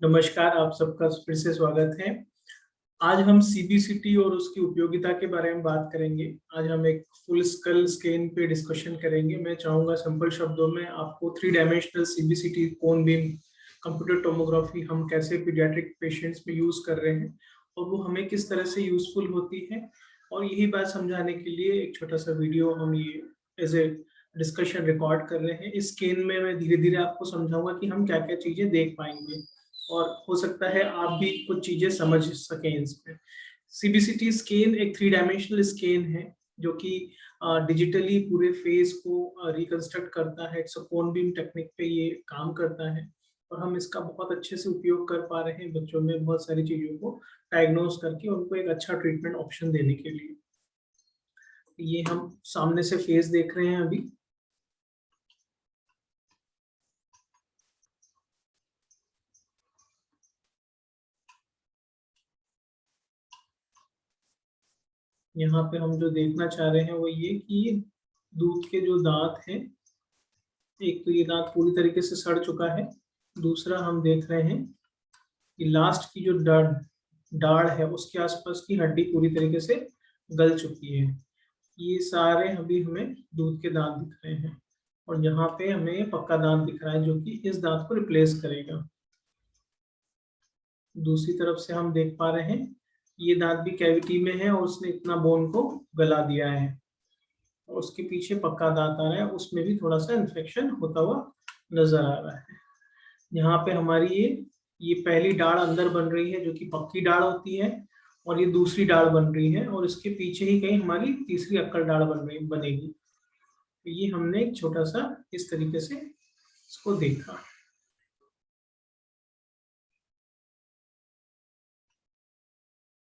नमस्कार, आप सबका फिर से स्वागत है। आज हम सीबीसीटी और उसकी उपयोगिता के बारे में बात करेंगे। आज हम एक फुल स्कल स्कैन पे डिस्कशन करेंगे। मैं चाहूँगा सिंपल शब्दों में आपको 3 डायमेंशनल सीबीसीटी कोन बीम कंप्यूटर टोमोग्राफी हम कैसे पीडियाट्रिक पेशेंट्स में यूज़ कर रहे हैं और वो हमें किस तरह से यूज़फुल होती है, और यही बात समझाने के लिए एक छोटा-सा वीडियो हम ये एज़ ए डिस्कशन रिकॉर्ड कर रहे हैं। इस स्कैन में मैं धीरे-धीरे आपको समझाऊँगा कि हम क्या-क्या चीज़ें देख पाएँगे। और हो सकता है आप भी कुछ चीजें समझ सकें इसमें। सीबीसीटी स्कैन एक 3 डायमेंशनल स्कैन है जो कि डिजिटली पूरे फेस को रिकंस्ट्रक्ट करता है। It's a cone beam technique पे ये काम करता है और हम इसका बहुत अच्छे से उपयोग कर पा रहे हैं बच्चों में बहुत सारी चीज़ों को डायग्नोज करके उनको एक अच्छा ट्रीटमेंट ऑप्शन देने के लिए। ये हम सामने से फेस देख रहे हैं अभी। यहाँ पे हम जो देखना चाह रहे हैं वो ये कि दूध के जो दांत हैं, एक तो ये दांत पूरी तरीके से सड़ चुका है। दूसरा हम देख रहे हैं कि लास्ट की जो दाढ़ है उसके आसपास की हड्डी पूरी तरीके से गल चुकी है। ये सारे अभी हमें दूध के दांत दिख रहे हैं और यहाँ पे हमें पक्का दांत दिख रहा है जो कि इस दांत को रिप्लेस करेगा। दूसरी तरफ से हम देख पा रहे हैं ये दांत भी कैविटी में है और उसने इतना बोन को गला दिया है और उसके पीछे पक्का दांत आ रहा है, उसमें भी थोड़ा सा इन्फेक्शन होता हुआ नजर आ रहा है। यहाँ पे हमारी ये पहली दाढ़ अंदर बन रही है जो कि पक्की दाढ़ होती है और ये दूसरी दाढ़ बन रही है और इसके पीछे ही कहीं हमारी तीसरी अक्कड़ दाढ़ बनेगी। तो ये हमने एक छोटा सा इस तरीके से इसको देखा।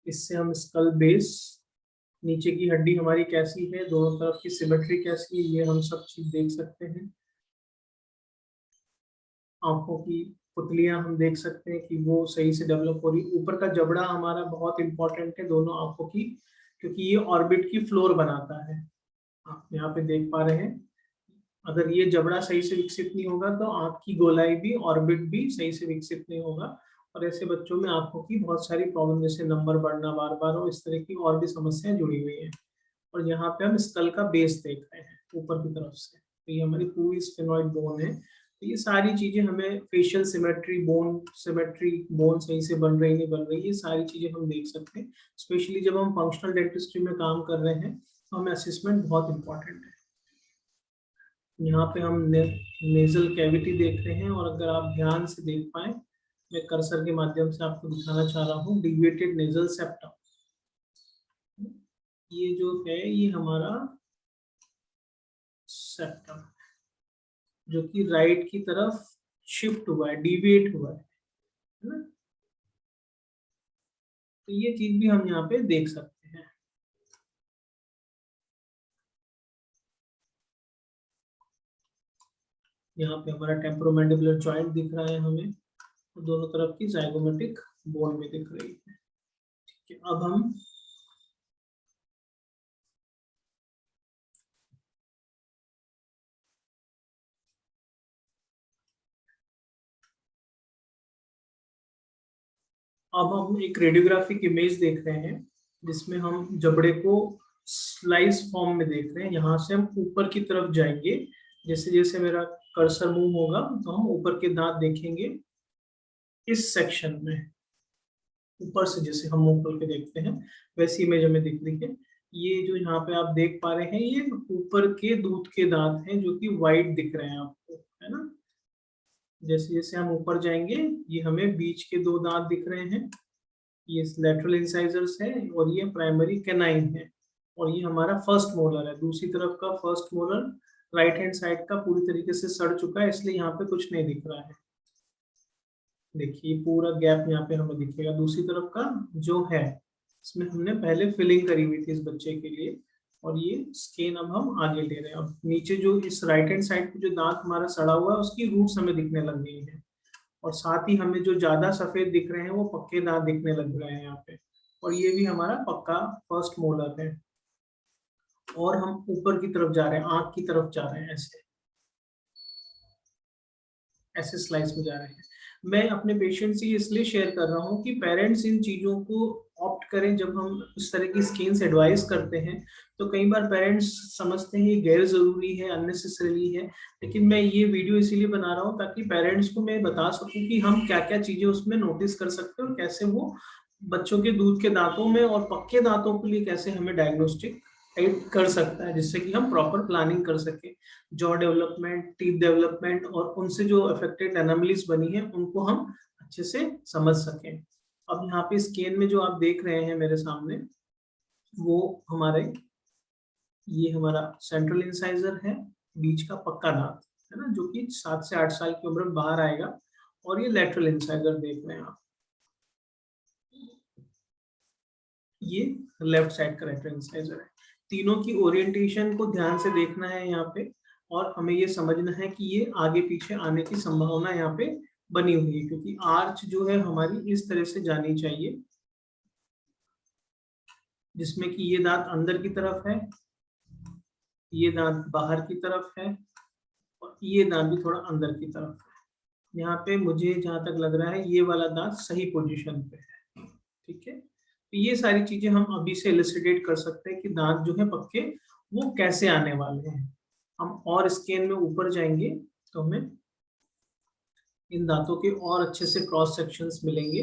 इससे हम स्कल बेस, नीचे की हड्डी हमारी कैसी है, दोनों तरफ की सिमेट्री कैसी है, ये हम सब चीज देख सकते हैं। आंखों की पुतलियां हम देख सकते हैं कि वो सही से डेवलप हो रही। ऊपर का जबड़ा हमारा बहुत इंपॉर्टेंट है दोनों आंखों की, क्योंकि ये ऑर्बिट की फ्लोर बनाता है। आप यहाँ पे देख पा रहे हैं, अगर ये जबड़ा सही से विकसित नहीं होगा तो आंख की गोलाई भी, ऑर्बिट भी सही से विकसित नहीं होगा और ऐसे बच्चों में आंखों की बहुत सारी प्रॉब्लम जैसे नंबर बढ़ना बार बार और इस तरह की और भी समस्याएं जुड़ी हुई हैं। और यहाँ पे हम स्कल का बेस देख रहे हैं ऊपर की तरफ से, तो ये हमारी पूरी स्फेनॉइड बोन है। तो ये सारी चीजें हमें फेशियल सिमेट्री, बोन सही से बन रही नहीं बन रही, ये सारी चीजें हम देख सकते हैं। स्पेशली जब हम फंक्शनल डेंटिस्ट्री में काम कर रहे हैं तो हमें असेसमेंट बहुत इंपॉर्टेंट है। यहाँ पे हम नेजल कैविटी देख रहे हैं और अगर आप ध्यान से देख पाए, मैं कर्सर के माध्यम से आपको दिखाना चाह रहा हूँ डिविएटेड नेजल सेप्टम। ये जो है ये हमारा सेप्टम जो कि राइट की तरफ शिफ्ट हुआ है, डिविएट हुआ है ना। तो ये चीज भी हम यहाँ पे देख सकते हैं। यहाँ पे हमारा टेम्पोरोमैंडिबुलर जॉइंट दिख रहा है हमें, और दोनों तरफ की जाइगोमेटिक बोन में दिख रही है। ठीक है, अब हम एक रेडियोग्राफिक इमेज देख रहे हैं जिसमें हम जबड़े को स्लाइस फॉर्म में देख रहे हैं। यहाँ से हम ऊपर की तरफ जाएंगे, जैसे जैसे मेरा कर्सर मूव होगा तो हम ऊपर के दांत देखेंगे। इस सेक्शन में ऊपर से जैसे हम मुंह खोल के देखते हैं वैसी इमेज हमें दिख रही है। ये जो यहाँ पे आप देख पा रहे हैं ये ऊपर के दूध के दांत हैं जो कि वाइट दिख रहे हैं आपको, है ना। जैसे जैसे हम ऊपर जाएंगे ये हमें बीच के दो दांत दिख रहे हैं, ये लेटरल इंसाइजर्स है और ये प्राइमरी कैनाइन है और ये हमारा फर्स्ट मोलर है। दूसरी तरफ का first molar right hand side का पूरी तरीके से सड़ चुका है, इसलिए यहाँ पे कुछ नहीं दिख रहा है। देखिए पूरा गैप यहाँ पे हमें दिखेगा। दूसरी तरफ का जो है इसमें हमने पहले फिलिंग करी हुई थी इस बच्चे के लिए और ये स्केन अब हम आगे ले रहे हैं। अब नीचे जो इस राइट हैंड साइड पे जो दांत हमारा सड़ा हुआ है उसकी रूट्स हमें दिखने लग गई है और साथ ही हमें जो ज्यादा सफेद दिख रहे हैं वो पक्के दांत दिखने लग रहे हैं यहाँ पे, और ये भी हमारा पक्का फर्स्ट मोलर है। और हम ऊपर की तरफ जा रहे हैं, आंख की तरफ जा रहे हैं, ऐसे ऐसे स्लाइस में जा रहे हैं। मैं अपने पेशेंट से इसलिए शेयर कर रहा हूँ कि पेरेंट्स इन चीज़ों को ऑप्ट करें। जब हम इस तरह की स्केन्स एडवाइस करते हैं तो कई बार पेरेंट्स समझते हैं ये गैर ज़रूरी है, अननेसेसरी है, लेकिन मैं ये वीडियो इसीलिए बना रहा हूँ ताकि पेरेंट्स को मैं बता सकूँ कि हम क्या-क्या चीज़ें उसमें नोटिस कर सकते हैं और कैसे वो बच्चों के दूध के दांतों में और पक्के दांतों के लिए कैसे हमें डायग्नोस्टिक हेल्प कर सकता है, जिससे कि हम प्रॉपर प्लानिंग कर सकें। जॉ डेवलपमेंट, टीथ डेवलपमेंट और उनसे जो अफेक्टेड एनोमलीज बनी है उनको हम अच्छे से समझ सकें। अब यहाँ पे स्कैन में जो आप देख रहे हैं मेरे सामने, वो हमारे ये हमारा सेंट्रल इंसाइजर है, बीच का पक्का दांत है ना, जो कि 7 से 8 साल की उम्र में बाहर आएगा। और ये लेटरल इंसाइजर देख रहे हैं आप, ये लेफ्ट साइड का लेटरल इंसाइजर है। तीनों की ओरिएंटेशन को ध्यान से देखना है यहाँ पे, और हमें ये समझना है कि ये आगे पीछे आने की संभावना यहाँ पे बनी हुई है, क्योंकि आर्च जो है हमारी इस तरह से जानी चाहिए, जिसमें कि ये दांत अंदर की तरफ है, ये दांत बाहर की तरफ है, और ये दांत भी थोड़ा अंदर की तरफ है। यहाँ पे मुझे जहाँ तक लग रहा है ये वाला दांत सही पोजीशन पे है, ठीक है। तो ये सारी चीजें हम अभी से इलस्ट्रेट कर सकते हैं कि दांत जो है पक्के वो कैसे आने वाले हैं। हम और स्कैन में ऊपर जाएंगे तो हमें इन दांतों के और अच्छे से क्रॉस सेक्शंस मिलेंगे।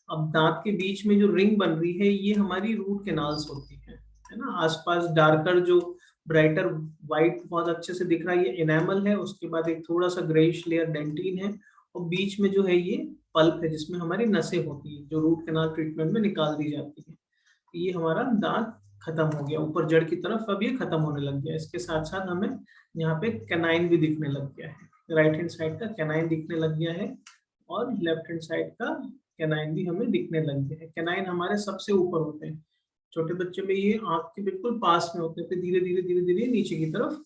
अब दांत के बीच में जो रिंग बन रही है ये हमारी रूट कैनाल्स होती है ना। आसपास डार्कर जो ब्राइटर व्हाइट बहुत अच्छे से दिख रहा है, ये एनामल है। उसके बाद एक थोड़ा सा ग्रेइश लेयर डेंटिन है, और बीच में जो है ये पल्प है जिसमें हमारी नसें होती है जो रूट कैनाल ट्रीटमेंट में निकाल दी जाती है। ये हमारा दांत खत्म हो गया ऊपर जड़ की तरफ, अब ये खत्म होने लग गया। इसके साथ साथ हमें यहाँ पे कैनाइन भी दिखने लग गया है, राइट हैंड साइड का कैनाइन दिखने लग गया है, और लेफ्ट हैंड साइड का कैनाइन भी हमें दिखने लग गया है। कैनाइन हमारे सबसे ऊपर होते हैं, छोटे बच्चे में ये आंख के बिल्कुल पास में होते हैं, फिर धीरे धीरे धीरे धीरे नीचे की तरफ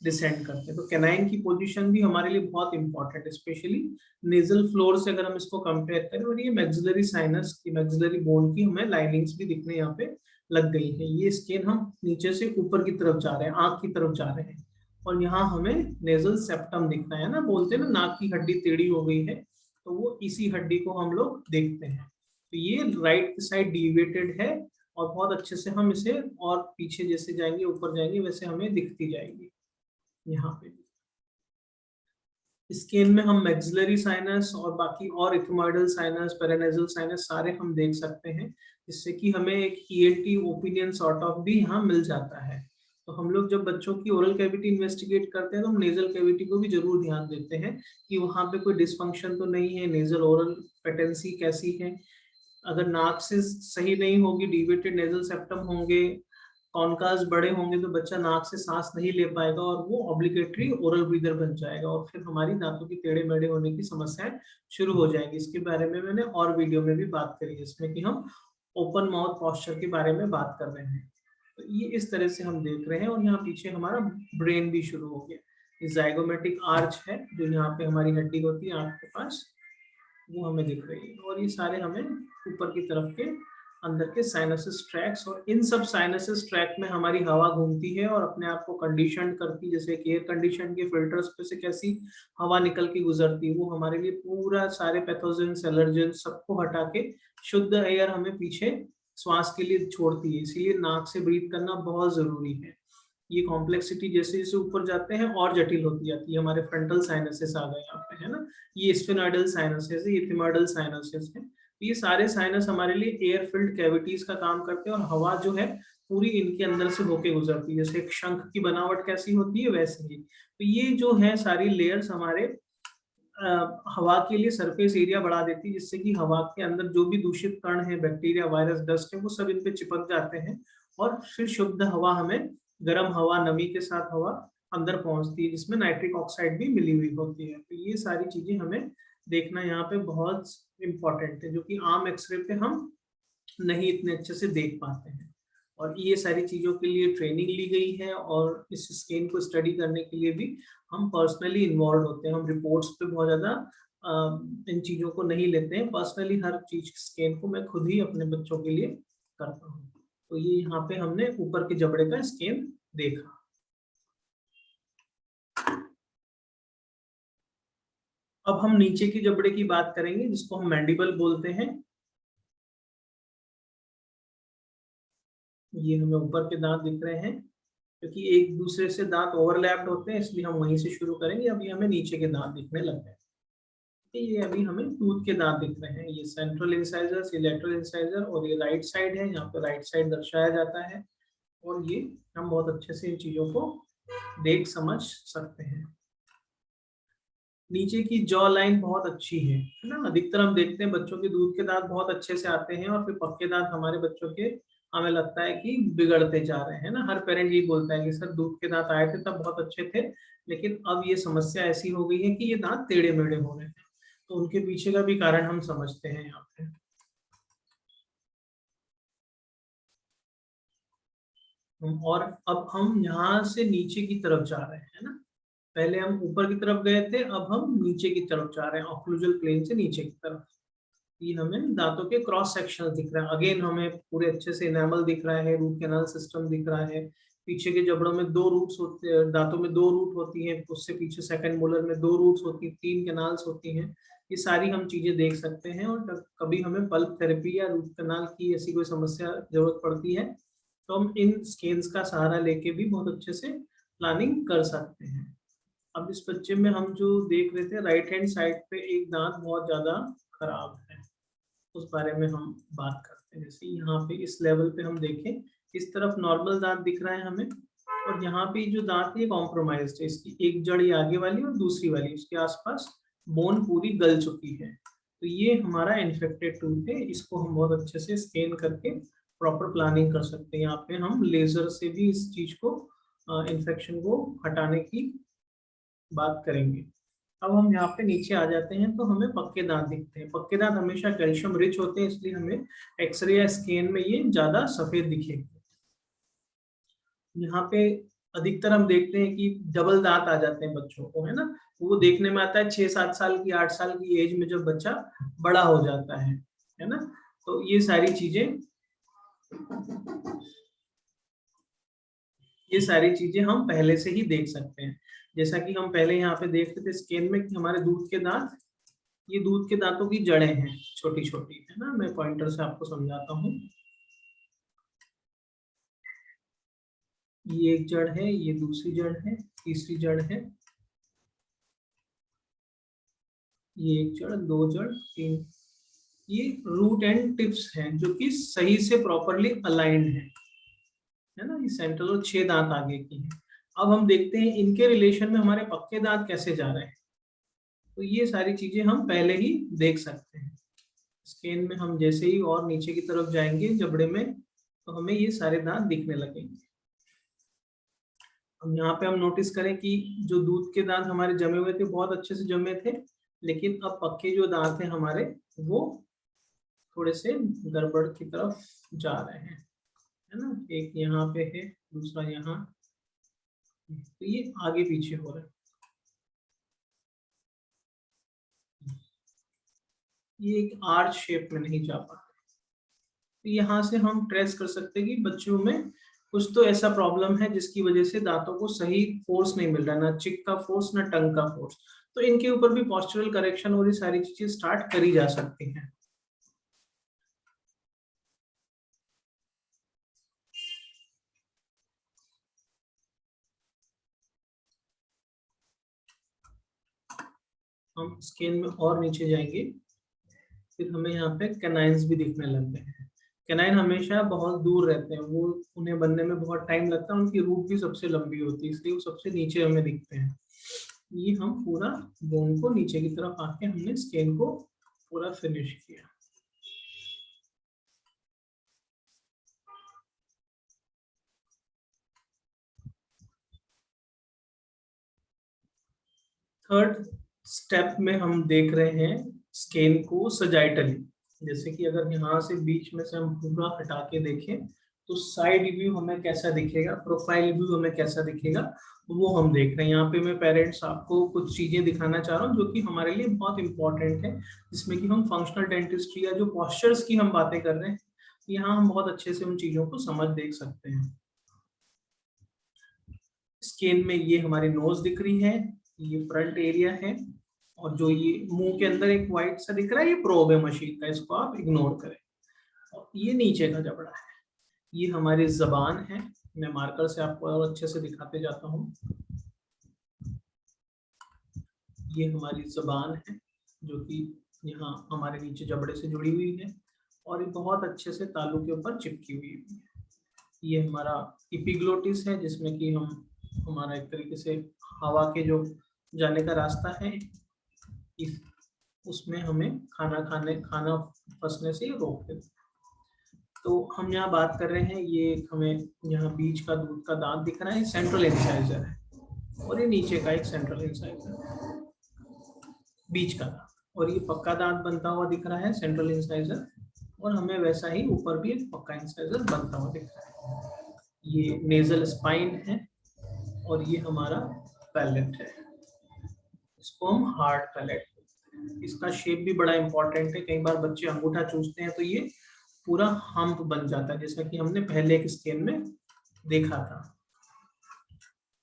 डिसेंड करते हैं। तो कैनाइन की पोजीशन भी हमारे लिए बहुत इंपॉर्टेंट है, स्पेशली नेजल फ्लोर से अगर हम इसको कंपेयर करें। और ये मैक्सिलरी साइनस की, मैक्सिलरी बोन की हमें लाइनिंग्स भी दिखने यहाँ पे लग गई है। ये स्केन हम नीचे से ऊपर की तरफ जा रहे हैं, आंख की तरफ जा रहे हैं, और यहाँ हमें नेजल सेप्टम दिखना है ना, बोलते हैं ना नाक की हड्डी टेढ़ी हो गई है, तो वो इसी हड्डी को हम लोग देखते हैं। तो ये राइट साइड डिविएटेड है, और बहुत अच्छे से हम इसे और पीछे जैसे जाएंगे ऊपर जाएंगे वैसे हमें दिखती जाएगी। यहाँ पे स्किन में हम मैक्सिलरी साइनस और बाकी और इथमोइडल साइनस, पेरानेजल साइनस सारे हम देख सकते हैं, जिससे कि हमें एक ईएनटी ओपिनियन सॉर्ट ऑफ भी यहाँ मिल जाता है। तो हम लोग जब बच्चों की ओरल कैविटी इन्वेस्टिगेट करते हैं तो हम नेजल कैविटी को भी जरूर ध्यान देते हैं कि वहाँ पे कोई डिस्फंक्शन तो नहीं है, नेजल ओरल पेटेंसी कैसी है। अगर नाक से सही नहीं होगी, डिविएटेड नेजल सेप्टम होंगे, कॉनकास बड़े होंगे, तो बच्चा नाक से सांस नहीं ले पाएगा और वो ऑब्लिगेटरी ओरल ब्रीदर बन जाएगा, और फिर हमारी दांतों की टेढ़े मेढ़े होने की समस्याएं शुरू हो जाएगी। इसके बारे में मैंने और वीडियो में भी बात करी है, जिसमें कि हम ओपन माउथ पॉस्चर के बारे में बात कर रहे हैं। तो ये इस तरह से हम देख रहे हैं, और यहाँ पीछे हमारा ब्रेन भी शुरू हो गया। ये जाइगोमेटिक आर्च है जो यहाँ पे हमारी हड्डी होती है आंख के पास, वो हमें दिख रही है। और ये सारे हमें ऊपर की तरफ के अंदर के साइनसिस ट्रैक्स, और इन सब साइनसिस ट्रैक में हमारी हवा घूमती है और अपने आप को कंडीशन करती है, जैसे कि एयर कंडीशन के फिल्टर्स पे से कैसी हवा निकल के गुजरती है, वो हमारे लिए पूरा सारे पैथोजेंस, एलर्जेंस सबको हटा के शुद्ध एयर हमें पीछे श्वास के लिए छोड़ती है। इसीलिए नाक से ब्रीथ करना बहुत जरूरी है। ये कॉम्प्लेक्सिटी जैसे जैसे ऊपर जाते हैं और जटिल होती जाती है। हमारे फ्रंटल साइनसेस आ गए यहाँ पे, है ना, ये स्फेनोइडल साइनसेस है, ये इथिमोइडल साइनसेस है। ये सारे साइनस हमारे लिए एयर फिल्ड कैविटीज का काम करते हैं, और हवा जो है पूरी इनके अंदर से होके गुजरती है। जैसे एक शंख की बनावट कैसी होती है वैसे ही। तो ये जो है सारी लेयर्स हमारे हवा के लिए सरफेस एरिया बढ़ा देती है, जिससे कि हवा के अंदर जो भी दूषित कण है, बैक्टीरिया, वायरस, डस्ट है, वो सब इन पे चिपक जाते हैं, और फिर शुद्ध हवा हमें, गर्म हवा, नमी के साथ हवा अंदर पहुंचती है, जिसमें नाइट्रिक ऑक्साइड भी मिली हुई होती है। तो ये सारी चीजें हमें देखना यहाँ पे बहुत इंपॉर्टेंट है, जो कि आम एक्सरे पे हम नहीं इतने अच्छे से देख पाते हैं। और ये सारी चीज़ों के लिए ट्रेनिंग ली गई है, और इस स्कैन को स्टडी करने के लिए भी हम पर्सनली इन्वॉल्व होते हैं। हम रिपोर्ट्स पे बहुत ज़्यादा इन चीज़ों को नहीं लेते हैं। पर्सनली हर चीज़ स्कैन को मैं खुद ही अपने बच्चों के लिए करता हूँ। तो ये यहाँ पे हमने ऊपर के जबड़े का स्कैन देखा। अब हम नीचे की जबड़े की बात करेंगे जिसको हम मैंडिबल बोलते हैं। ये हमें ऊपर के दांत दिख रहे हैं क्योंकि एक दूसरे से दांत ओवरलैप्ड होते हैं, इसलिए हम वहीं से शुरू करेंगे। अभी हमें नीचे के दांत दिखने लग गए। ये अभी हमें टूथ के दांत दिख रहे हैं। ये सेंट्रल इंसाइजर, ये लेटरल इंसाइजर और ये राइट साइड है। यहाँ पे राइट साइड दर्शाया जाता है और ये हम बहुत अच्छे से इन चीजों को देख समझ सकते हैं। नीचे की जॉ लाइन बहुत अच्छी है ना। अधिकतर हम देखते हैं बच्चों के दूध के दांत बहुत अच्छे से आते हैं और फिर पक्के दांत हमारे बच्चों के हमें लगता है कि बिगड़ते जा रहे हैं ना। हर पेरेंट ये बोलता है कि सर दूध के दांत आए थे तब बहुत अच्छे थे, लेकिन अब ये समस्या ऐसी हो गई है कि ये दांत टेढ़े मेढ़े हो रहे हैं। तो उनके पीछे का भी कारण हम समझते हैं यहाँ पे। और अब हम यहाँ से नीचे की तरफ जा रहे हैं ना। पहले हम ऊपर की तरफ गए थे, अब हम नीचे की तरफ जा रहे हैं, ऑक्लूजल प्लेन से नीचे की तरफ। ये हमें दांतों के क्रॉस सेक्शन दिख रहा है। अगेन हमें पूरे अच्छे से इनेमल दिख रहा है, रूट कैनाल सिस्टम दिख रहा है। पीछे के जबड़ों में दो रूट्स होते हैं, दांतों में दो रूट होती हैं, उससे पीछे सेकंड मोलर में दो रूट्स होती हैं, तीन कैनाल्स होती हैं। ये सारी हम चीजें देख सकते हैं। और कभी हमें पल्प थेरेपी या रूट कैनाल की ऐसी कोई समस्या जरूरत पड़ती है तो हम इन स्केल्स का सहारा लेके भी बहुत अच्छे से प्लानिंग कर सकते हैं। अब इस बच्चे में हम जो देख रहे थे, राइट हैंड साइड पे एक दांत बहुत ज्यादा खराब है, उस बारे में हम बात करते हैं। जैसे यहाँ पे इस लेवल पे हम देखें, इस तरफ नॉर्मल दांत दिख रहा है हमें, और यहाँ पे जो दांत है कॉम्प्रोमाइज्ड है। इसकी एक जड़ ये आगे वाली और दूसरी वाली उसके आसपास बोन पूरी गल चुकी है। तो ये हमारा इन्फेक्टेड टूथ है। इसको हम बहुत अच्छे से स्कैन करके प्रॉपर प्लानिंग कर सकते हैं। यहाँ पे हम लेजर से भी इस चीज को, इन्फेक्शन को हटाने की बात करेंगे। अब हम यहाँ पे नीचे आ जाते हैं तो हमें पक्के दांत दिखते हैं। पक्के दांत हमेशा कैल्शियम रिच होते हैं, इसलिए हमें एक्सरे या स्कैन में ये ज्यादा सफेद दिखेंगे। यहाँ पे अधिकतर हम देखते हैं कि डबल दांत आ जाते हैं बच्चों को, है ना। वो देखने में आता है 6-7 साल की, 8 साल की एज में जब बच्चा बड़ा हो जाता है ना। तो ये सारी चीजें हम पहले से ही देख सकते हैं। जैसा कि हम पहले यहाँ पे देखते थे स्कैन में कि हमारे दूध के दांत, ये दूध के दांतों की जड़ें हैं, छोटी छोटी, है ना। मैं पॉइंटर से आपको समझाता हूँ। ये एक जड़ है, ये दूसरी जड़ है, तीसरी जड़ है, ये एक जड़, दो जड़, तीन। ये रूट एंड टिप्स हैं जो कि सही से प्रॉपरली अलाइंड है ना। ये सेंट्रल और 6 दांत आगे की है। अब हम देखते हैं इनके रिलेशन में हमारे पक्के दांत कैसे जा रहे हैं। तो ये सारी चीजें हम पहले ही देख सकते हैं। स्कैन में हम जैसे ही और नीचे की तरफ जाएंगे जबड़े में, तो हमें ये सारे दांत दिखने लगेंगे। अब यहाँ पे हम नोटिस करें कि जो दूध के दांत हमारे जमे हुए थे बहुत अच्छे से जमे थे, लेकिन अब पक्के जो दांत हैं हमारे वो थोड़े से गड़बड़ की तरफ जा रहे हैं, है ना। एक यहाँ पे है, दूसरा यहाँ, तो ये आगे पीछे हो रहा है। ये एक आर्च शेप में नहीं जा पाता। तो यहाँ से हम ट्रेस कर सकते हैं कि बच्चों में कुछ तो ऐसा प्रॉब्लम है जिसकी वजह से दांतों को सही फोर्स नहीं मिल रहा, ना चिक का फोर्स ना टंग का फोर्स। तो इनके ऊपर भी पॉस्चरल करेक्शन और ये सारी चीजें स्टार्ट करी जा सकती हैं। हम स्केल में और नीचे जाएंगे, फिर हमें यहाँ पे कैनाइन्स भी दिखने लग गए हैं। कैनाइन हमेशा बहुत दूर रहते हैं, वो उन्हें बनने में बहुत टाइम लगता है, उनकी रूट भी सबसे लंबी होती है, इसलिए वो सबसे नीचे हमें दिखते हैं। ये हम पूरा बोन को नीचे की तरफ आके हमने स्केल को पूरा फिनिश किया। थर्ड स्टेप में हम देख रहे हैं स्केल को सजाइटली। जैसे कि अगर यहाँ से बीच में से हम पूरा हटा के देखें तो साइड व्यू हमें कैसा दिखेगा, प्रोफाइल व्यू हमें कैसा दिखेगा, वो हम देख रहे हैं। यहाँ पे मैं पेरेंट्स आपको कुछ चीजें दिखाना चाह रहा हूँ जो कि हमारे लिए बहुत इंपॉर्टेंट है, जिसमें कि हम फंक्शनल डेंटिस्ट्री या जो पॉस्चर्स की हम बातें कर रहे हैं, यहाँ हम बहुत अच्छे से उन चीजों को समझ देख सकते हैं। स्केल में ये हमारी नोज दिख रही है, ये फ्रंट एरिया है, और जो ये मुंह के अंदर एक व्हाइट सा दिख रहा है, ये प्रोब है मशीन का, इसको आप इग्नोर करें। और ये नीचे का जबड़ा है, ये हमारी जबान है। मैं मार्कर से आपको और अच्छे से दिखाते जाता हूँ। ये हमारी जबान है जो कि यहाँ हमारे नीचे जबड़े से जुड़ी हुई है और ये बहुत अच्छे से तालू के ऊपर चिपकी हुई है। ये हमारा एपिग्लोटिस है जिसमें कि हम हमारा एक तरीके से हवा के जो जाने का रास्ता है, इस उसमें हमें खाना फंसने से रोक देते हैं। तो हम यहाँ बात कर रहे हैं, ये हमें यहाँ बीच का दूध का दांत दिख रहा है, सेंट्रल इंसाइजर है, और ये नीचे का एक सेंट्रल इंसाइजर है, बीच का दांत, और ये पक्का दांत बनता हुआ दिख रहा है सेंट्रल इंसाइजर, और हमें वैसा ही ऊपर भी एक पक्का इंसाइजर बनता हुआ दिख रहा है। ये नेजल स्पाइन है और ये हमारा पैलेट है, इसको हम हार्ड पैलेट। इसका शेप भी बड़ा इंपॉर्टेंट है, कई बार बच्चे अंगूठा चूसते हैं तो ये पूरा हम्प बन जाता है, जैसा कि हमने पहले एक स्कैन में देखा था।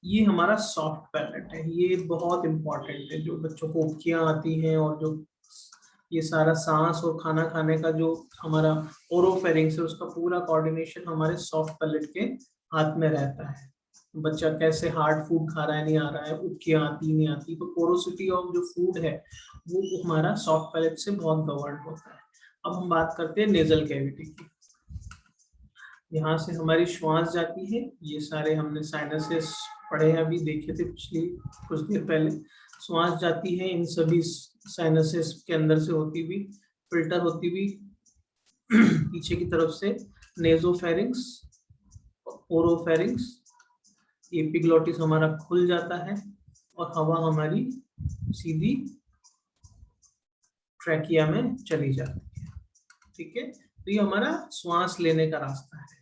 ये हमारा सॉफ्ट पैलेट है, ये बहुत इंपॉर्टेंट है, जो बच्चों को उबकियां आती हैं और जो ये सारा सांस और खाना खाने का जो हमारा ओरोफेरिंग्स है उसका पूरा कोऑर्डिनेशन हमारे सॉफ्ट पैलेट के हाथ में रहता है। बच्चा कैसे हार्ड फूड खा रहा है, नहीं आ रहा है, उबकियां आती नहीं आती, तो पोरोसिटी ऑफ जो फूड है वो हमारा सॉफ्ट पैलेट से बहुत गवर्न होता है। अब हम बात करते हैं नेजल कैविटी की। यहाँ से हमारी श्वास जाती है, ये सारे हमने साइनसेस पढ़े हैं, अभी देखे थे पिछली कुछ देर पहले। श्वास जाती है इन सभी साइनसेस के अंदर से होती हुई, फिल्टर होती हुई पीछे की तरफ से नेजोफेरिंग्स, ओरोफेरिंग्स, एपिग्लोटिस हमारा खुल जाता है और हवा हमारी सीधी ट्रैकिया में चली जाती है। ठीक है, तो ये हमारा श्वास लेने का रास्ता है।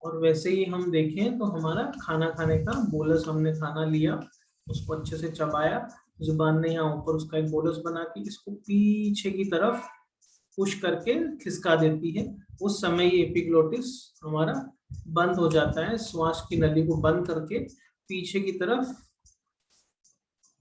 और वैसे ही हम देखें तो हमारा खाना खाने का बोलस, हमने खाना लिया, उसको अच्छे से चबाया, जुबान ने यहाँ ऊपर उसका एक बोलस बना के इसको पीछे की तरफ पुश करके खिसका देती है। उस समय ये एपिग्लोटिस हमारा बंद हो जाता है, श्वास की नली को बंद करके पीछे की तरफ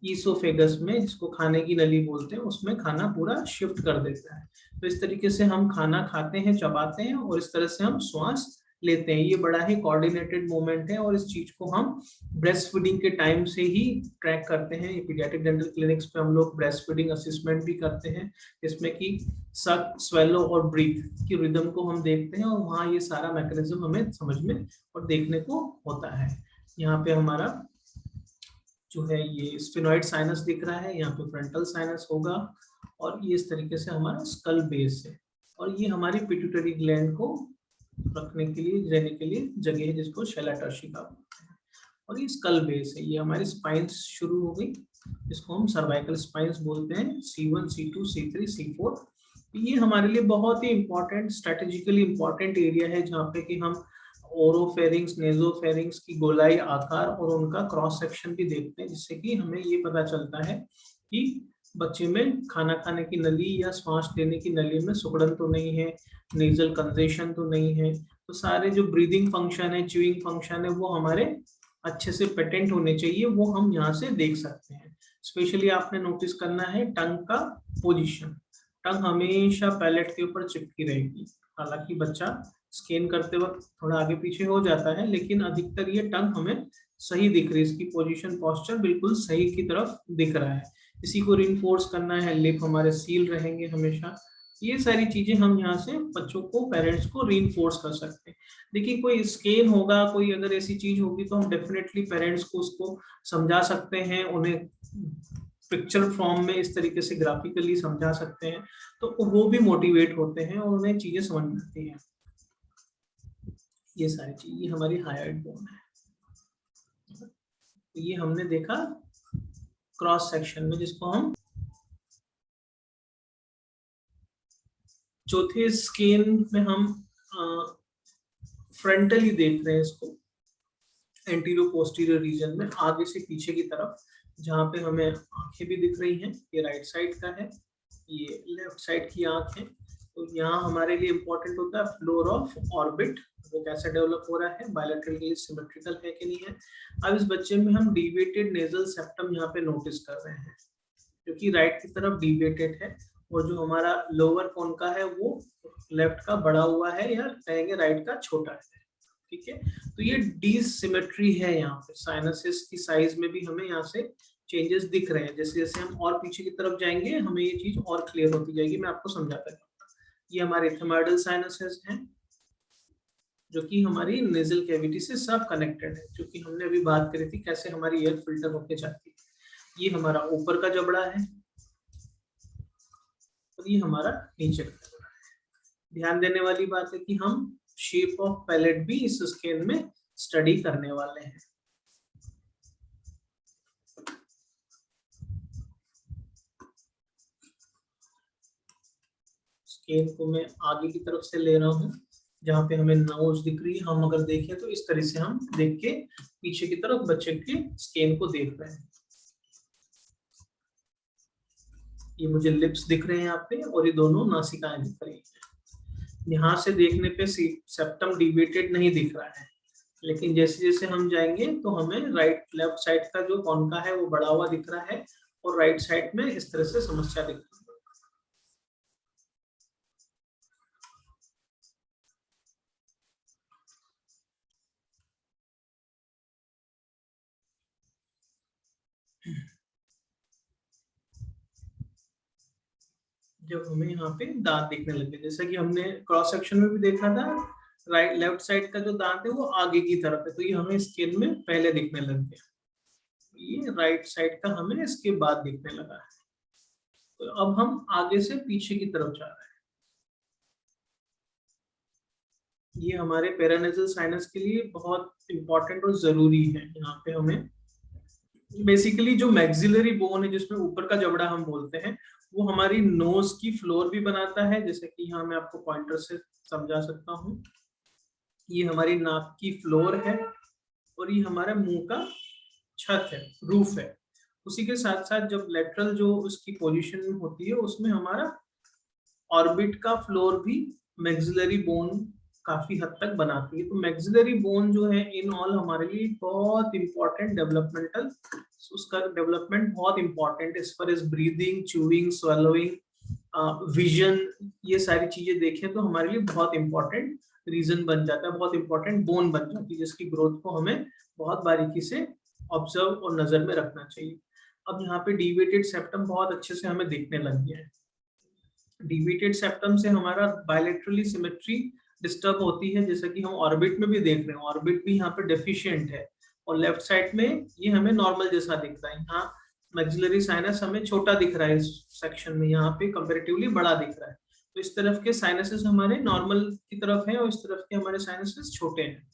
ईसोफेगस में, जिसको खाने की नली बोलते हैं, उसमें खाना पूरा शिफ्ट कर देता है। तो इस तरीके से हम खाना खाते हैं, चबाते हैं और इस तरह से हम श्वास लेते हैं। ये बड़ा ही कोऑर्डिनेटेड मूवमेंट है और इस चीज को हम ब्रेस्ट फीडिंग के टाइम से ही ट्रैक करते हैं। पीडियाट्रिक डेंटल क्लिनिक्स पे हम लोग ब्रेस्ट फीडिंग असेसमेंट भी करते हैं, जिसमें कि सक, स्वेलो और ब्रीथ की रिदम को हम देखते हैं और वहाँ ये सारा मैकेनिज्म हमें समझ में और देखने को होता है। यहाँ पे हमारा जो है ये स्फेनॉइड साइनस दिख रहा है, यहाँ पे फ्रंटल साइनस होगा और ये इस तरीके से हमारा स्कल बेस है, और ये हमारी पिट्यूटरी ग्लैंड को रखने के लिए, रहने के लिए जगह है, जिसको शेला टर्शिका बोलते हैं। और ये स्कल बेस है, ये हमारी स्पाइंस शुरू हो गई, इसको हम सर्वाइकल स्पाइंस बोलते हैं, C1, C2, C3, C4। ये हमारे लिए बहुत ही इंपॉर्टेंट, स्ट्रेटेजिकली इंपॉर्टेंट एरिया है, जहाँ पे कि हम ओरोफेरिंग्स, नेजोफेरिंग्स की गोलाई आकार और उनका क्रॉस सेक्शन भी देखते हैं, जिससे कि हमें ये पता चलता है कि बच्चे में खाना खाने की नली या श्वास लेने की नली में सुगड़न तो नहीं है, नेजल कंजेशन तो नहीं है। तो सारे जो ब्रीदिंग फंक्शन है, च्यूइंग फंक्शन है, वो हमारे अच्छे से पेटेंट होने चाहिए, वो हम यहाँ से देख सकते हैं। स्पेशली आपने नोटिस करना है टंग का पोजीशन, टंग हमेशा पैलेट के ऊपर चिपकी रहेगी। हालांकि बच्चा स्कैन करते वक्त थोड़ा आगे पीछे हो जाता है, लेकिन अधिकतर ये टंग हमें सही दिख रही है, इसकी पोजीशन, पोस्चर बिल्कुल सही की तरफ दिख रहा है। इसी को रिइंफोर्स करना है, लिप हमारे सील रहेंगे हमेशा। ये सारी चीजें हम यहाँ से बच्चों को, पेरेंट्स को रिइंफोर्स कर सकते हैं। देखिए कोई स्कैन होगा, कोई अगर ऐसी चीज होगी तो हम डेफिनेटली पेरेंट्स को उसको समझा सकते हैं, उन्हें पिक्चर फॉर्म में इस तरीके से ग्राफिकली समझा सकते हैं, तो वो भी मोटिवेट होते हैं और उन्हें चीजें समझ में आती हैं। ये सारी चीज, ये हमारी हायराइड बोन है। ये हमने देखा क्रॉस सेक्शन में, जिसको हम चौथे स्कैन में हम फ्रंटली देख रहे हैं इसको, एंटीरियो पोस्टीरियर रीजन में, आगे से पीछे की तरफ, जहाँ पे हमें आंखें भी दिख रही हैं। ये राइट साइड का है, ये लेफ्ट साइड की आंख है। तो यहाँ हमारे लिए इंपॉर्टेंट होता है फ्लोर ऑफ ऑर्बिट, वो कैसे डेवलप हो रहा है, बायलैटरली सिमेट्रिकल है कि नहीं है। अब इस बच्चे में हम डिविएटेड नेजल सेप्टम यहाँ पे नोटिस कर रहे हैं। जो कि राइट की तरफ डिविएटेड है, और जो हमारा लोअर कोनका है वो लेफ्ट का बड़ा हुआ है, या कहेंगे राइट का छोटा है। ठीक है, तो ये डिसिमेट्री है यहाँ पे। साइनसेस की साइज में भी हमें यहाँ से चेंजेस दिख रहे हैं। जैसे जैसे हम और पीछे की तरफ जाएंगे हमें ये चीज और क्लियर होती जाएगी, मैं आपको समझाता जाऊंगा। ये हमारे एथेमोइडल साइनसेस हैं जो कि हमारी नेजल कैविटी से सब कनेक्टेड है, जो कि हमने अभी बात करी थी कैसे हमारी एयर फिल्टर होके जाती है। ये हमारा ऊपर का जबड़ा है और ये हमारा नीचे का जबड़ा है। ध्यान देने वाली बात है कि हम शेप ऑफ पैलेट भी इस स्केल में स्टडी करने वाले हैं। स्केल को मैं आगे की तरफ से ले रहा हूँ, जहाँ पे हमें नोज दिख रही है। हम अगर देखें तो इस तरह से हम देख के पीछे की तरफ बच्चे के स्केल को देख रहे हैं। ये मुझे लिप्स दिख रहे हैं यहाँ पे, और ये दोनों नासिकाएं दिख रही हैं। यहाँ से देखने पे सेप्टम डिविएटेड नहीं दिख रहा है, लेकिन जैसे जैसे हम जाएंगे तो हमें राइट लेफ्ट साइड का जो कोनका है वो बड़ा हुआ दिख रहा है, और राइट साइड में इस तरह से समस्या दिख रही है। जब हमें यहाँ पे दांत दिखने लगे, जैसा कि हमने क्रॉस सेक्शन में भी देखा था, राइट लेफ्ट साइड का जो दांत है वो आगे की तरफ है, तो ये हमें स्किन में पहले दिखने लग गया। ये राइट साइड का हमें इसके बाद दिखने लगा है। तो अब हम आगे से पीछे की तरफ जा रहे हैं। ये हमारे पैरानेजल साइनस के लिए बहुत इंपॉर्टेंट और जरूरी है। यहाँ पे हमें बेसिकली जो मैक्सिलरी बोन है, जिसमें ऊपर का जबड़ा हम बोलते हैं, वो हमारी नोज की फ्लोर भी बनाता है, जैसे कि यहाँ मैं आपको पॉइंटर से समझा सकता हूँ। ये हमारी नाक की फ्लोर है, और ये हमारा मुंह का छत है, रूफ है। उसी के साथ साथ जब लेटरल जो उसकी पोजीशन होती है, उसमें हमारा ऑर्बिट का फ्लोर भी मैक्सिलरी बोन काफी हद तक बनाती है। तो मैक्सिलरी बोन जो है इन ऑल हमारे लिए बहुत इंपॉर्टेंट डेवलपमेंटल, उसका डेवलपमेंट बहुत important as far as breathing, chewing, swallowing, vision, ये सारी चीजें देखें तो हमारे लिए बहुत इंपॉर्टेंट रीजन बन जाता है, बहुत इंपॉर्टेंट बोन बन जाती है, जिसकी ग्रोथ को हमें बहुत बारीकी से ऑब्जर्व और नजर में रखना चाहिए। अब यहाँ पे डिविएटेड सेप्टम बहुत अच्छे से हमें दिखने लग गया है। डिविएटेड सेप्टम से हमारा बायलैटरली सिमेट्री डिस्टर्ब होती है, जैसा कि हम ऑर्बिट में भी देख रहे हैं। ऑर्बिट भी यहाँ पे डेफिशिएंट है, और लेफ्ट साइड में ये हमें नॉर्मल जैसा दिख रहा है। यहाँ मैक्सिलरी साइनस हमें छोटा दिख रहा है इस सेक्शन में, यहाँ पे कंपैरेटिवली बड़ा दिख रहा है। तो इस तरफ के साइनसेस हमारे नॉर्मल की तरफ है, और इस तरफ के हमारे साइनसेस छोटे हैं।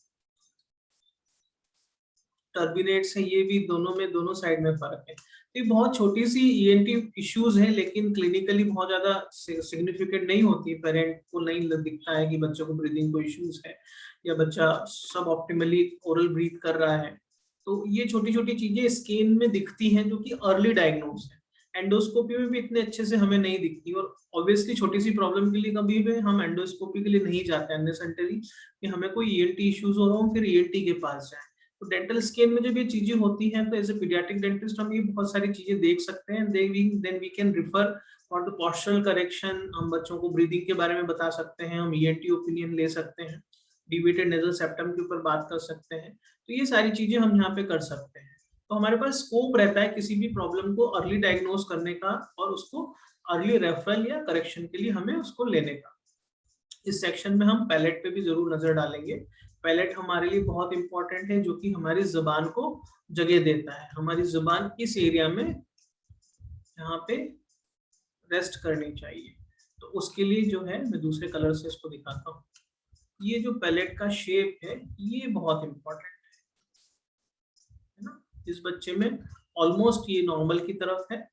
टर्बिनेट्स है, ये भी दोनों में, दोनों साइड में फर्क है। ये बहुत छोटी सी ईएनटी इश्यूज है, लेकिन क्लिनिकली बहुत ज्यादा सिग्निफिकेंट नहीं होती। पेरेंट को नहीं दिखता है कि बच्चों को ब्रीदिंग को इश्यूज है, या बच्चा सब ऑप्टिमली ओरल ब्रीथ कर रहा है। तो ये छोटी छोटी चीजें स्किन में दिखती हैं, जो कि अर्ली डायग्नोज है। एंडोस्कोपी में भी इतने अच्छे से हमें नहीं दिखती, और ऑब्वियसली छोटी सी प्रॉब्लम के लिए कभी भी हम एंडोस्कोपी के लिए नहीं जाते अननेसेसरी, कि हमें कोई ईएनटी इश्यूज हो रहा हो फिर ईएनटी के पास जाए। तो डेंटल स्केल में जब ये चीजें होती हैं, तो एज ए पीडियाट्रिक डेंटिस्ट हम ये बहुत सारी चीजें देख सकते हैं। Then we can refer for the postural correction. हम बच्चों को ब्रीदिंग के बारे में बता सकते हैं, हम ईएनटी ओपिनियन ले सकते हैं, डिविएटेड नेजल सेप्टम के ऊपर बात कर सकते हैं। तो ये सारी चीजें हम यहाँ पे कर सकते हैं। तो हमारे पास स्कोप रहता है किसी भी प्रॉब्लम को अर्ली डायग्नोज करने का, और उसको अर्ली रेफरल या करेक्शन के लिए हमें उसको लेने का। इस सेक्शन में हम पैलेट पे भी जरूर नजर डालेंगे। पैलेट हमारे लिए बहुत इंपॉर्टेंट है, जो कि हमारी जुबान को जगह देता है। हमारी जुबान इस एरिया में यहाँ पे रेस्ट करनी चाहिए। तो उसके लिए जो है, मैं दूसरे कलर से इसको दिखाता हूँ। ये जो पैलेट का शेप है, ये बहुत इंपॉर्टेंट है ना। इस बच्चे में ऑलमोस्ट ये नॉर्मल की तरफ है,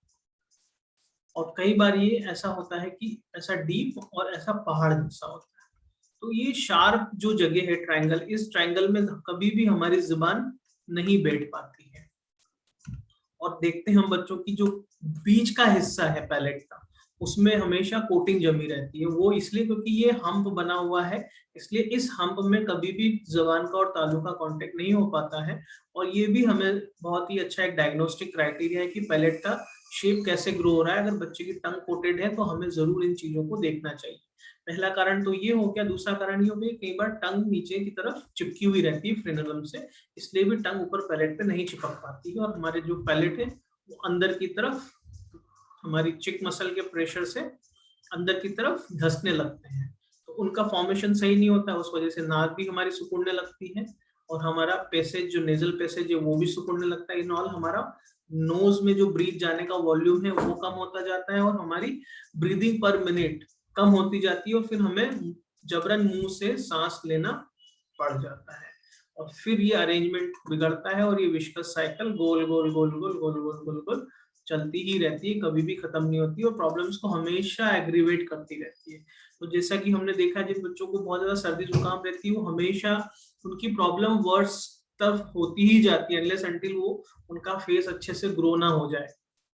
और कई बार ये ऐसा होता है कि ऐसा डीप और ऐसा पहाड़ जैसा होता है। तो ये शार्प जो जगह है ट्रायंगल, इस ट्रायंगल में कभी भी हमारी जुबान नहीं बैठ पाती है। और देखते हैं हम बच्चों की जो बीच का हिस्सा है पैलेट का, उसमें हमेशा कोटिंग जमी रहती है। वो इसलिए क्योंकि ये हम्प बना हुआ है, इसलिए इस हम्प में कभी भी जुबान का और तालू का कांटेक्ट नहीं हो पाता है। और ये भी हमें बहुत ही अच्छा एक डायग्नोस्टिक क्राइटेरिया है कि पैलेट का शेप कैसे ग्रो हो रहा है। अगर बच्चे की टंग कोटेड है तो हमें जरूर इन चीजों को देखना चाहिए। पहला कारण तो ये हो गया। दूसरा कारण ये हो गया, कई बार टंग नीचे की तरफ चिपकी हुई रहती है फ्रेनलम से, इसलिए भी टंग ऊपर पैलेट पे नहीं चिपक पाती है, और हमारे जो पैलेट है वो अंदर की तरफ हमारी चिक मसल के प्रेशर से अंदर की तरफ धंसने लगते हैं, तो उनका फॉर्मेशन सही नहीं होता है। उस वजह से नाक भी हमारी सिकुड़ने लगती है, और हमारा पैसेज जो नेजल पैसेज है वो भी सिकुड़ने लगता है। इन ऑल हमारा नोज में जो ब्रीथ जाने का वॉल्यूम है वो कम होता जाता है, और हमारी ब्रीदिंग पर मिनट कम होती जाती है, और फिर हमें जबरन मुंह से सांस लेना पड़ जाता है, और फिर ये अरेंजमेंट बिगड़ता है, और ये विस्कस साइकिल गोल गोल गोल गोल गोल गोल गोल गोल चलती ही रहती है, कभी भी खत्म नहीं होती, और प्रॉब्लम्स को हमेशा एग्रीवेट करती रहती है। तो जैसा कि हमने देखा, जिन बच्चों को बहुत ज्यादा सर्दी जुकाम रहती है वो हमेशा उनकी प्रॉब्लम वर्स तब होती ही जाती है, अनलेस अनटिल वो उनका फेस अच्छे से ग्रो ना हो जाए।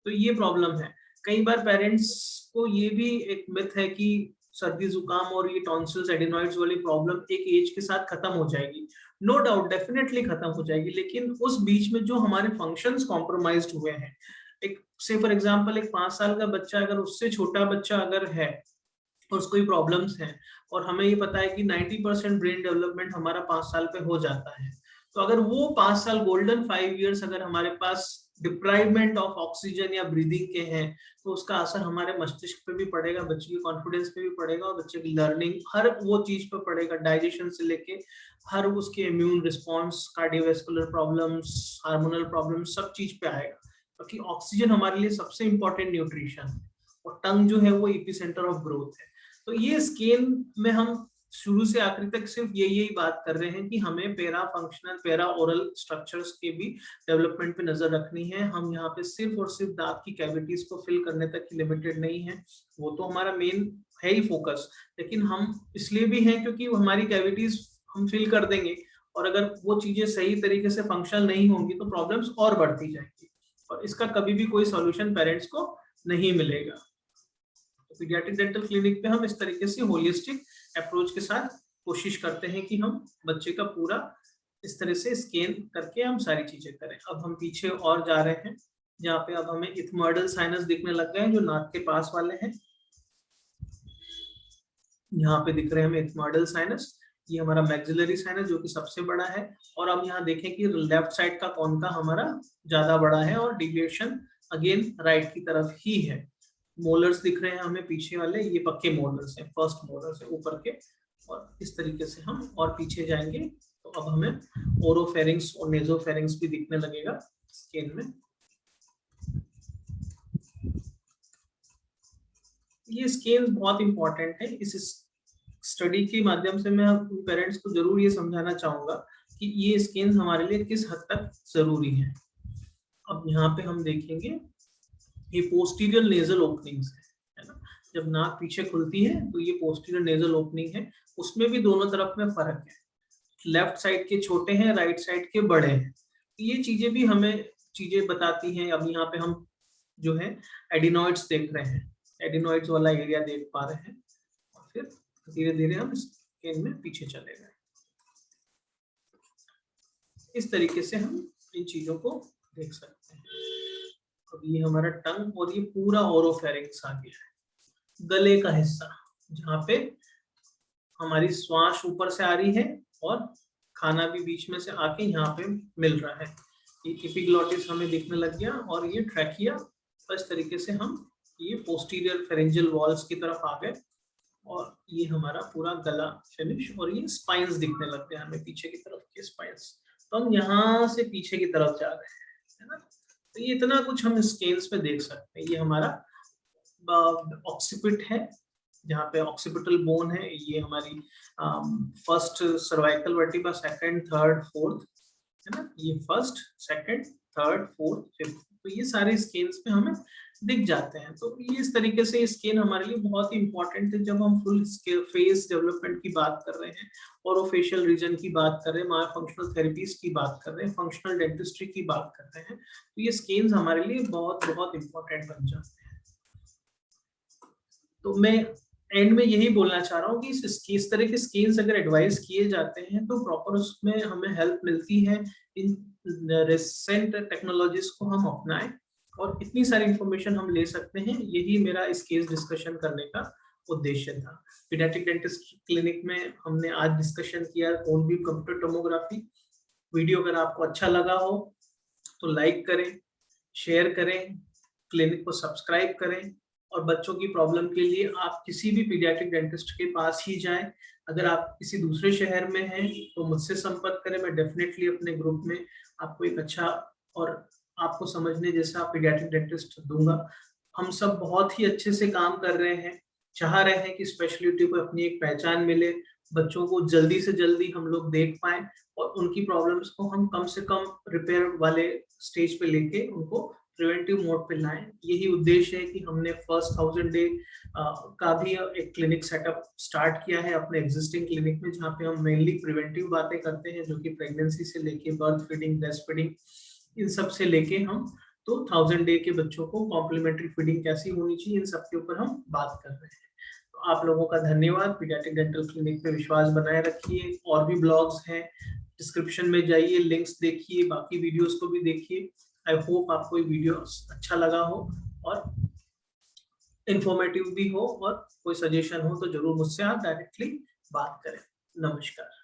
तो ये प्रॉब्लम है। कई बार पेरेंट्स को ये भी एक मिथ है कि सर्दी जुकाम और ये टॉन्सिल्स एडिनॉइड्स वाली प्रॉब्लम एक एज के साथ खत्म हो जाएगी। नो डाउट, डेफिनेटली खत्म हो जाएगी, लेकिन उस बीच में जो हमारे फंक्शंस कॉम्प्रोमाइज्ड हुए हैं, एक से फॉर एग्जांपल एक 5 साल का बच्चा, अगर उससे छोटा बच्चा अगर है और उसको कोई प्रॉब्लम्स हैं, और हमें ये पता है कि 90% ब्रेन डेवलपमेंट हमारा 5 साल पे हो जाता है, तो अगर वो 5 साल गोल्डन 5 इयर्स अगर हमारे पास डिप्राइवमेंट ऑफ ऑक्सीजन या ब्रीदिंग के हैं, तो उसका असर हमारे मस्तिष्क पे भी पड़ेगा, बच्चे की कॉन्फिडेंस पे भी पड़ेगा, और बच्चे की लर्निंग हर वो चीज पे पड़ेगा, डाइजेशन से लेके हर उसके immune response, cardiovascular problems, hormonal problems, सब चीज पे आएगा, क्योंकि ऑक्सीजन हमारे लिए सबसे इंपॉर्टेंट न्यूट्रिशन है, और टंग जो है वो एपिसेंटर ऑफ ग्रोथ है। तो ये स्केल में हम शुरू से आखिरी तक सिर्फ यही बात कर रहे हैं कि हमें para functional, para oral structures के भी डेवलपमेंट पे नजर रखनी है। हम यहाँ पे सिर्फ और सिर्फ दांत की कैविटीज को फिल करने तक ही लिमिटेड नहीं है, वो तो हमारा मेन है ही फोकस, लेकिन हम इसलिए भी हैं क्योंकि हमारी कैविटीज हम फिल कर देंगे, और अगर वो चीजें सही तरीके से फंक्शनल नहीं होंगी तो प्रॉब्लम्स और बढ़ती जाएंगी, और इसका कभी भी कोई सॉल्यूशन पेरेंट्स को नहीं मिलेगा। पीडियाट्रिक डेंटल क्लिनिक पे हम इस तरीके से होलिस्टिक अप्रोच के साथ कोशिश करते हैं कि हम बच्चे का पूरा इस तरह से स्कैन करके हम सारी चीजें करें। अब हम पीछे और जा रहे हैं, जहाँ पे अब हमें इथमोइडल साइनस दिखने लग गए हैं, जो नाक के पास वाले हैं। यहाँ पे दिख रहे हैं हमें इथमोइडल साइनस, ये हमारा मैक्सिलरी साइनस जो कि सबसे बड़ा है, और अब यहाँ देखें कि लेफ्ट साइड का कौन का हमारा ज्यादा बड़ा है, और डिविएशन अगेन राइट की तरफ ही है। मोलर्स दिख रहे हैं हमें पीछे वाले, ये पक्के मोलर्स हैं, फर्स्ट मोलर्स है ऊपर के, और इस तरीके से हम और पीछे जाएंगे तो अब हमें ओरोफेरिंग्स और नेजोफेरिंग्स भी दिखने लगेगा स्किन में। ये स्केल बहुत इंपॉर्टेंट है। इस स्टडी के माध्यम से मैं पेरेंट्स को जरूर ये समझाना चाहूंगा कि ये स्केल हमारे लिए किस हद तक जरूरी है। अब यहाँ पे हम देखेंगे ये पोस्टीरियर नेजल ओपनिंग्स है ना, जब नाक पीछे खुलती है तो ये पोस्टीरियर नेजल ओपनिंग है, उसमें भी दोनों तरफ में फर्क है, लेफ्ट साइड के छोटे हैं, राइट साइड के बड़े हैं। ये चीजें भी हमें चीजें बताती हैं। अब यहाँ पे हम जो है एडिनॉइड्स देख रहे हैं, एडिनॉइड्स वाला एरिया देख पा रहे हैं, और फिर धीरे धीरे हम स्केल में पीछे चले गए। इस तरीके से हम इन चीजों को देख सकते हैं। अब ये हमारा टंग और ये पूरा ओरोफेरिंग्स आ गया है, गले का हिस्सा जहाँ पे हमारी श्वास ऊपर से आ रही है और खाना भी बीच में से आके यहाँ पे मिल रहा है। ये एपिग्लॉटिस हमें दिखने लग गया, और ये ट्रैकिया। इस तरीके से हम ये पोस्टीरियर फेरेंजियल वॉल्स की तरफ आ गए, और ये हमारा पूरा गला फिनिश, और ये स्पाइंस दिखने लग गए हमें पीछे की तरफ के स्पाइंस। तो हम यहाँ से पीछे की तरफ जा रहे हैं, है ना। तो ये इतना कुछ हम स्केल्स पे देख सकते हैं। ये हमारा ऑक्सीपिट है, जहाँ पे ऑक्सीपिटल बोन है, ये हमारी first cervical vertebra, second, third, fourth, है ना। ये first, second, third, fourth, fifth, तो ये सारे स्केल्स पे हमें दिख जाते हैं। तो ये इस तरीके से स्केल हमारे लिए बहुत ही इंपॉर्टेंट है जब हम फुल स्केल फेस डेवलपमेंट की बात कर रहे हैं, ओरोफेशियल रीजन की बात कर रहे हैं, मायोफंक्शनल थेरेपीज की बात कर रहे हैं, फंक्शनल डेंटिस्ट्री की बात कर रहे हैं, तो ये स्केल्स हमारे लिए बहुत बहुत इंपॉर्टेंट बन जाते हैं। तो मैं एंड में यही बोलना चाह रहा हूँ कि इस तरह के स्केल्स अगर एडवाइस किए जाते हैं तो प्रॉपर उसमें हमें हेल्प मिलती है। इन रिसेंट टेक्नोलॉजीज को हम अपनाएं और इतनी सारी इंफॉर्मेशन हम ले सकते हैं। यही मेरा इस केस डिस्कशन करने का उद्देश्य था। पीडियाट्रिक डेंटिस्ट क्लिनिक में हमने आज डिस्कशन किया कौन भी कंप्यूटर टोमोग्राफी। वीडियो अगर आपको अच्छा लगा हो तो लाइक करें, शेयर करें, क्लिनिक को सब्सक्राइब करें और बच्चों की प्रॉब्लम के लिए आप किसी भी पीडियाट्रिक डेंटिस्ट के पास ही जाएं। अगर आप किसी दूसरे शहर में हैं तो मुझसे संपर्क करें, मैं डेफिनेटली अपने ग्रुप में आपको एक अच्छा और आपको समझने जैसा पीडियाट्रिक डेंटिस्ट दूंगा। हम सब बहुत ही अच्छे से काम कर रहे हैं, चाह रहे हैं कि स्पेशलिटी को अपनी एक पहचान मिले, बच्चों को जल्दी से जल्दी हम लोग देख पाएं और उनकी प्रॉब्लम्स को हम कम से कम रिपेयर वाले स्टेज पे लेके उनको प्रिवेंटिव मोड पे लाएं। यही उद्देश्य है कि हमने फर्स्ट 1000 डे का भी एक क्लिनिक सेटअप स्टार्ट किया है अपने एग्जिस्टिंग क्लिनिक में, जहाँ पे हम मेनली प्रिवेंटिव बातें करते हैं, जो कि प्रेगनेंसी से लेके बर्थ फीडिंग, ब्रेस्ट फीडिंग, इन सब से लेके हम तो 1000 डे के बच्चों को कॉम्प्लीमेंट्री फीडिंग कैसी होनी चाहिए, इन सब के ऊपर हम बात कर रहे हैं। तो आप लोगों का धन्यवाद। पीडियाट्रिक डेंटल क्लिनिक पे विश्वास बनाए रखिए। और भी ब्लॉग्स हैं, डिस्क्रिप्शन में जाइए, लिंक्स देखिए, बाकी वीडियोस को भी देखिए। आई होप आपको ये वीडियो अच्छा लगा हो और इंफॉर्मेटिव भी हो, और कोई सजेशन हो तो जरूर मुझसे आप डायरेक्टली बात करें। नमस्कार।